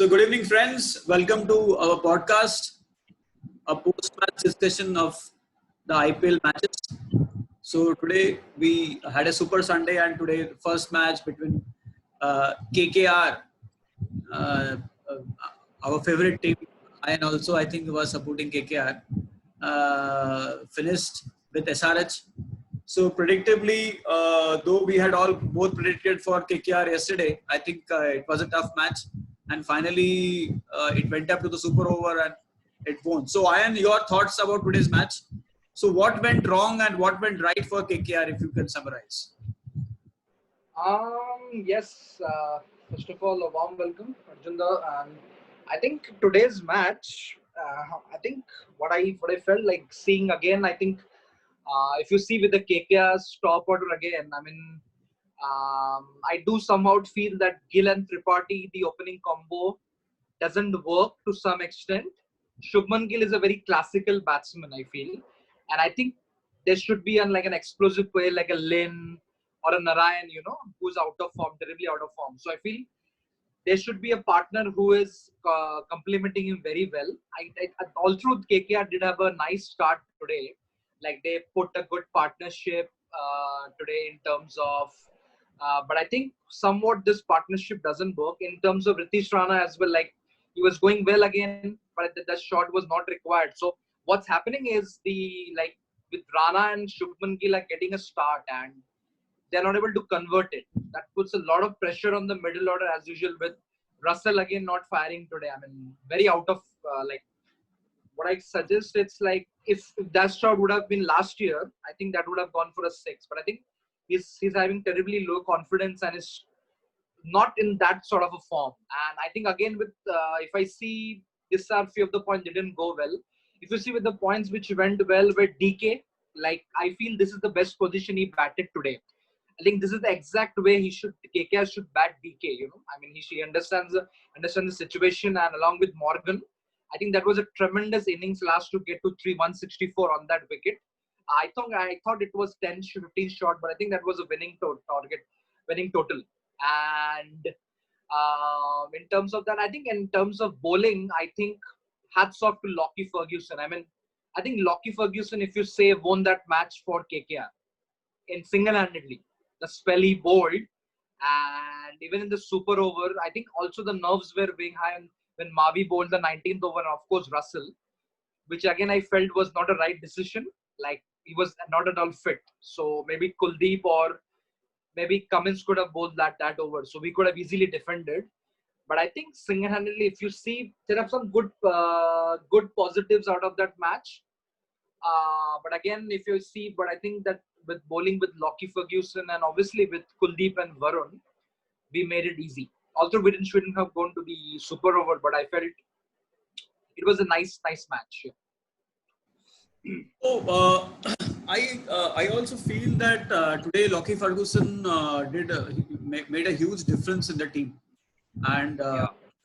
So good evening, friends. Welcome to our podcast, a post-match discussion of the IPL matches. So today we had a super Sunday, and today the first match between KKR, uh, uh, our favorite team, and also I think was supporting KKR, finished with SRH. So predictably, though we had all both predicted for KKR yesterday, I think it was a tough match, and finally it went up to the super over and it won. So, Ayan, your thoughts about today's match? So, what went wrong and what went right for KKR, if you can summarize? Yes. First of all, a warm welcome, Arjunda. And I think today's match, I think what I felt like seeing again. I think if you see with the KKR's top order again, I do somehow feel that Gill and Tripathi, the opening combo, doesn't work to some extent. Shubman Gill is a very classical batsman, I feel, and I think there should be like an explosive player like a Lin or a Narayan, who's out of form, terribly out of form. So I feel there should be a partner who is complementing him very well. All through KKR did have a nice start today. Like they put a good partnership today in terms of, but I think somewhat this partnership doesn't work in terms of Ritesh Rana as well. Like he was going well again, but the shot was not required. So what's happening is with Rana and Shubman Gill are getting a start and they're not able to convert it. That puts a lot of pressure on the middle order as usual with Russell again not firing today. Very out of what I suggest. It's like if that shot would have been last year, I think that would have gone for a 6. But I think he's having terribly low confidence and is not in that sort of a form. And I think again with if I see this are few of the points didn't go well. If you see with the points which went well with DK, like I feel this is the best position he batted today. I think this is the exact way KKR should bat DK. He understands the situation, and along with Morgan, I think that was a tremendous innings last to get to 164 on that wicket. I thought it was 10-15 shot, but I think that was a winning total. And in terms of that, I think in terms of bowling, I think hats off to Lockie Ferguson. I think Lockie Ferguson, if you say, won that match for KKR in single-handedly. The spell he bowled, and even in the super over, I think also the nerves were being high when Mavi bowled the 19th over, and of course Russell, which again I felt was not a right decision. Like he was not at all fit. So maybe Kuldeep or maybe Cummins could have bowled that over. So we could have easily defended. But I think single-handedly, if you see, there are some good positives out of that match. But again, if you see, but I think that with bowling with Lockie Ferguson and obviously with Kuldeep and Varun, we made it easy. Although we shouldn't have gone to the super over, but I felt it was a nice match. So I also feel that today Lockie Ferguson made a huge difference in the team, and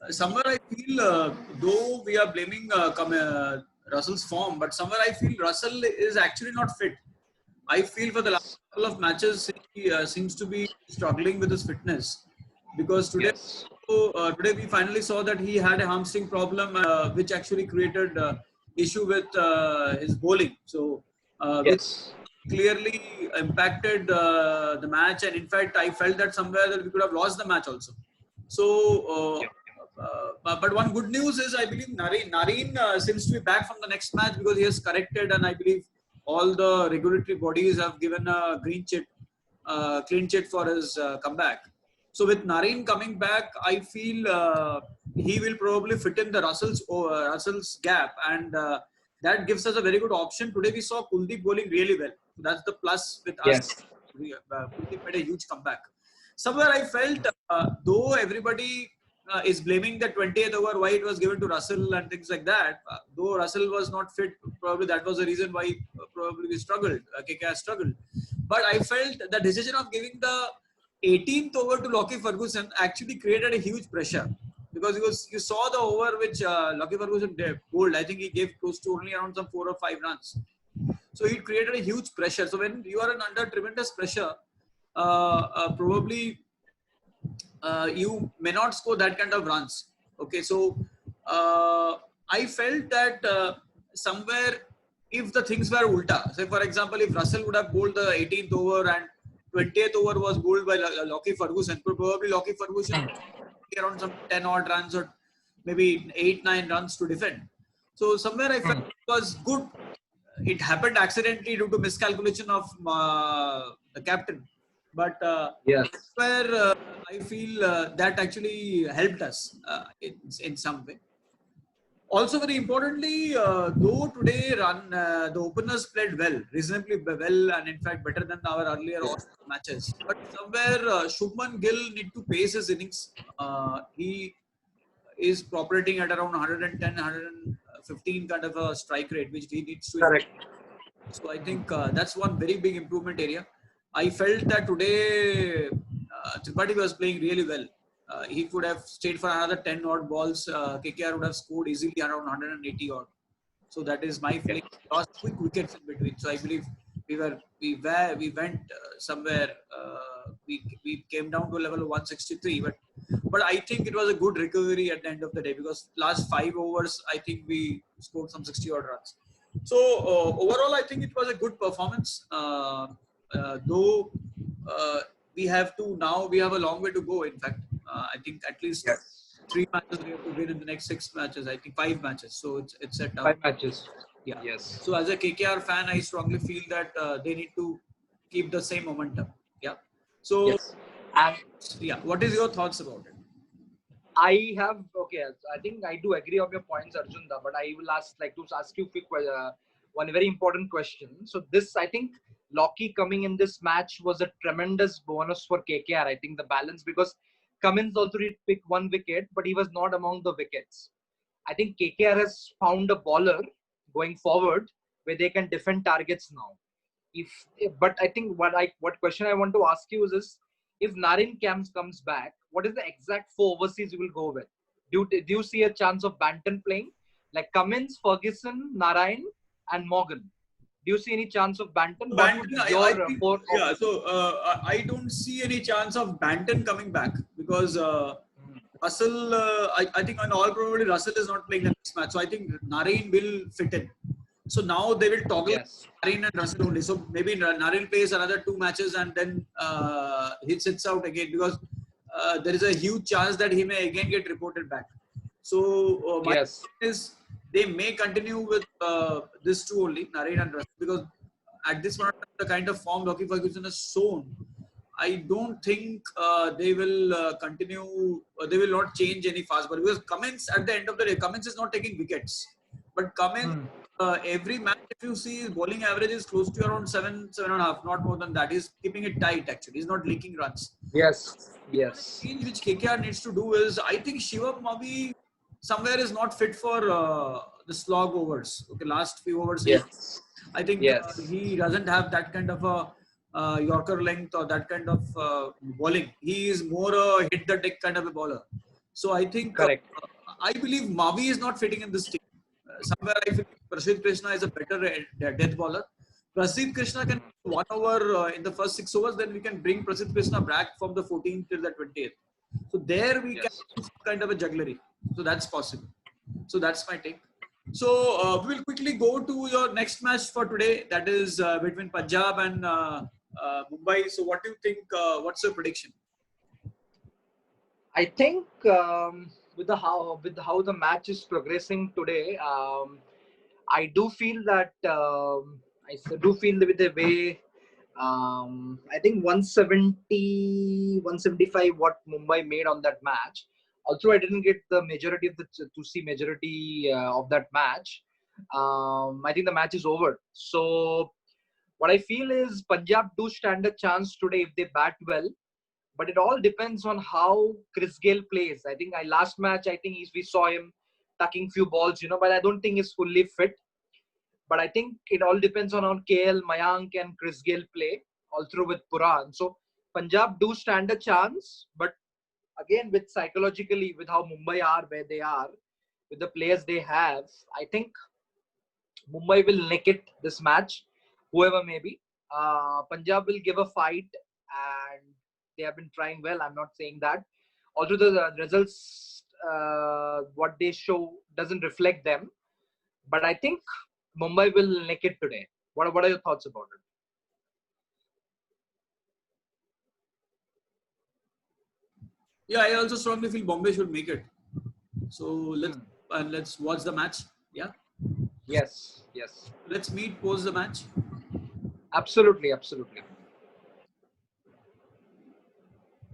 somewhere I feel though we are blaming Russell's form, but somewhere I feel Russell is actually not fit. I feel for the last couple of matches he seems to be struggling with his fitness, because today today we finally saw that he had a hamstring problem, which actually created issue with his bowling. So which clearly impacted the match, and in fact I felt that somewhere that we could have lost the match also. So but one good news is I believe Nareen seems to be back from the next match, because he has corrected, and I believe all the regulatory bodies have given a clean chit for his comeback. So with Nareen coming back, I feel he will probably fit in the Russell's gap, and that gives us a very good option. Today we saw Kuldeep bowling really well. That's the plus with us. Kuldeep made a huge comeback. Somewhere I felt, though everybody is blaming the 20th over why it was given to Russell and things like that, though Russell was not fit, probably that was the reason why probably we struggled, KKR struggled. But I felt the decision of giving the 18th over to Lockie Ferguson actually created a huge pressure, because you saw the over which Lockie Ferguson bowled. I think he gave close to only around some 4 or 5 runs. So it created a huge pressure. So when you are under tremendous pressure, probably you may not score that kind of runs. Okay, so I felt that somewhere if the things were ulta, say for example, if Russell would have bowled the 18th over and 20th over was bowled by Lockie Ferguson, probably Lockie Ferguson around some 10 odd runs or maybe 8-9 runs to defend. So somewhere I felt it was good. It happened accidentally due to miscalculation of the captain, but Yes. where I feel that actually helped us in some way. Also, very importantly, though today the openers played well, reasonably well, and in fact better than our earlier matches. But somewhere Shubman Gill need to pace his innings. He is operating at around 110, 115 kind of a strike rate, which he needs to improve. So I think that's one very big improvement area. I felt that today Tripathi was playing really well. He could have stayed for another 10 odd balls. KKR would have scored easily around 180 odd. So that is my feeling. Lost quick wickets in between. So I believe we went somewhere. We came down to a level of 163. But I think it was a good recovery at the end of the day because last 5 overs I think we scored some 60 odd runs. So overall I think it was a good performance. Though we have a long way to go. In fact, I think at least 3 matches we have to win in the next 6 matches. I think 5 matches. So it's set up. 5 matches. Yeah. Yes. So as a KKR fan, I strongly feel that they need to keep the same momentum. Yeah. So And yeah, what is your thoughts about it? I think I do agree on your points, Arjunda, but I will ask you one very important question. So this, I think, Lockie coming in this match was a tremendous bonus for KKR. I think the balance, because Cummins also did pick 1 wicket, but he was not among the wickets. I think KKR has found a bowler going forward where they can defend targets now. But I think what question I want to ask you is if Narine comes back, what is the exact 4 overseas you will go with? Do you see a chance of Banton playing? Like Cummins, Ferguson, Narine and Morgan. Do you see any chance of Banton? I don't see any chance of Banton coming back because Russell, I think on all probability Russell is not playing the next match. So I think Narine will fit in. So now they will toggle Narine and Russell only. So maybe Narine plays another 2 matches and then he sits out again because there is a huge chance that he may again get reported back. So my question is they may continue with this 2 only, Narine and Russell, because at this point the kind of form Lockie Ferguson has shown, I don't think they will continue. They will not change any fast ball because Cummins at the end of the day, Cummins is not taking wickets, but Cummins every match if you see his bowling average is close to around 7.5, not more than that. He's keeping it tight actually. He's not leaking runs. Yes. The change which KKR needs to do is I think Shivam Mavi somewhere is not fit for the slog overs. Okay, last few overs. I think he doesn't have that kind of a Yorker length or that kind of bowling. He is more a hit the deck kind of a bowler. So I think I believe Mavi is not fitting in this team. Somewhere I feel Prasidh Krishna is a better death bowler. Prasidh Krishna can 1 over in the first 6 overs, then we can bring Prasidh Krishna back from the 14th till the 20th. So there we can do some kind of a jugglery. So that's possible. So that's my take. So we will quickly go to your next match for today. That is between Punjab and Mumbai. So what do you think? What's your prediction? I think with how the match is progressing today, I do feel that with the way I think 170, 175 what Mumbai made on that match. Also, I didn't get the majority of of that match. I think the match is over. So what I feel is Punjab do stand a chance today if they bat well. But it all depends on how Chris Gayle plays. I think last match, we saw him tucking few balls, but I don't think he's fully fit. But I think it all depends on how KL, Mayank and Chris Gayle play, all through with Puran. So Punjab do stand a chance, but again, with psychologically, with how Mumbai are, where they are, with the players they have, I think Mumbai will nick it this match, whoever may be. Punjab will give a fight and they have been trying well. I'm not saying that. Although the results what they show doesn't reflect them. But I think Mumbai will nick it today. What are your thoughts about it? Yeah, I also strongly feel Bombay should make it. So let's watch the match. Yeah. Yes. Let's meet post the match. Absolutely.